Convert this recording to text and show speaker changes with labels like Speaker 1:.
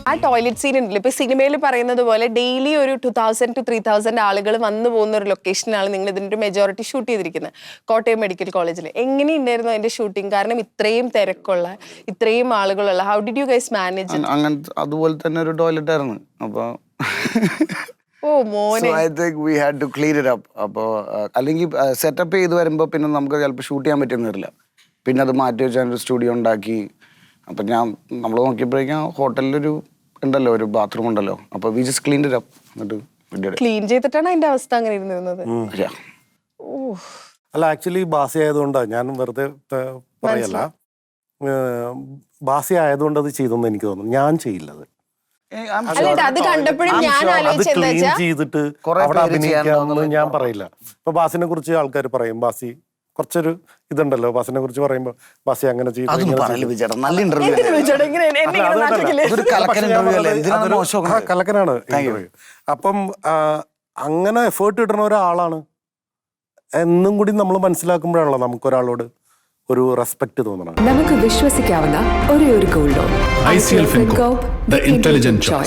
Speaker 1: ആ toilet scene ഉണ്ടല്ലോ ഇപ്പൊ സിനിമയിൽ പറയുന്നത് പോലെ ഡെയിലി ഒരു 2000 to 3000 ആളുകൾ വന്നു പോകുന്ന ഒരു ലൊക്കേഷനാണ് നിങ്ങൾ ഇതിന്റെ മെജോറിറ്റി ഷൂട്ട് ചെയ്തിരിക്കുന്നത് കോട്ടയം മെഡിക്കൽ കോളേജിൽ. എങ്ങനെയുണ്ടായിരുന്നു അതിന്റെ ഷൂട്ടിംഗ്? കാരണം ഇത്രയും തിരക്കുള്ള ഇത്രയും ആളുകളുള്ള how did you guys manage?
Speaker 2: അങ്ങനത്തെ അതുപോലെ തന്നെ ഒരു ടോയ്ലറ്റ് ആയിരുന്നു. അപ്പൊ
Speaker 1: ഓ മോനെ,
Speaker 2: I think we had to clean it up. അപ്പോൾ അല്ലെങ്കിൽ സെറ്റപ്പ് ചെയ്ത് വരുമ്പോൾ പിന്നെ നമുക്ക് ചിലപ്പോൾ ഷൂട്ട് ചെയ്യാൻ പറ്റുമെന്ന് വരില്ല. പിന്നെ അത് മാറ്റി വെച്ചാൽ ഒരു സ്റ്റുഡിയോ ഉണ്ടാക്കി. അപ്പം നമ്മൾ നോക്കിയപ്പോഴേക്കും ഹോട്ടലിലൊരു ഉണ്ടല്ലോ ഒരു ബാത്റൂം ഉണ്ടല്ലോ. അപ്പോൾ we just clean it up. എന്നിട്ട്
Speaker 1: ക്ലീൻ ചെയ്തിട്ടാണ് അതിന്റെ അവസ്ഥ അങ്ങനെ ഇരുന്നിരുന്നത്.
Speaker 3: അല്ല, ആക്ച്വലി ബാസി ആയതുകൊണ്ടാണ്, ഞാൻ വെറുതെ പറയല്ല, ബാസി ആയതുകൊണ്ട് അത് ചെയ്തെന്ന് എനിക്ക് തോന്നുന്നു. ഞാൻ ചെയ്യില്ലത്.
Speaker 1: അത് കണ്ടപ്പോഴും ഞാൻ ആലോചിച്ചെന്താ വെച്ചാ
Speaker 3: ചെയ്തിട്ട് അവിടെ അഭിനയിക്കാമെന്ന് ഞാൻ പറയില്ല. ഇപ്പൊ ബാസിനെ കുറിച്ച് ആൾക്കാർ പറയും, ബാസി കുറച്ചൊരു ഇതുണ്ടല്ലോ ബാസിനെ കുറിച്ച് പറയുമ്പോ, ബാസി അങ്ങനെ കലക്കനാണ്. അപ്പം അങ്ങനെ എഫേർട്ട് കിട്ടുന്ന ഒരാളാണ് എന്നും കൂടി നമ്മൾ മനസ്സിലാക്കുമ്പോഴാണല്ലോ നമുക്കൊരാളോട് ഒരു റെസ്പെക്ട് തോന്നണം.
Speaker 4: നമുക്ക് വിശ്വസിക്കാവുന്ന ഒരേ ഒരു gold loan. ICL Fincorp, the intelligent choice.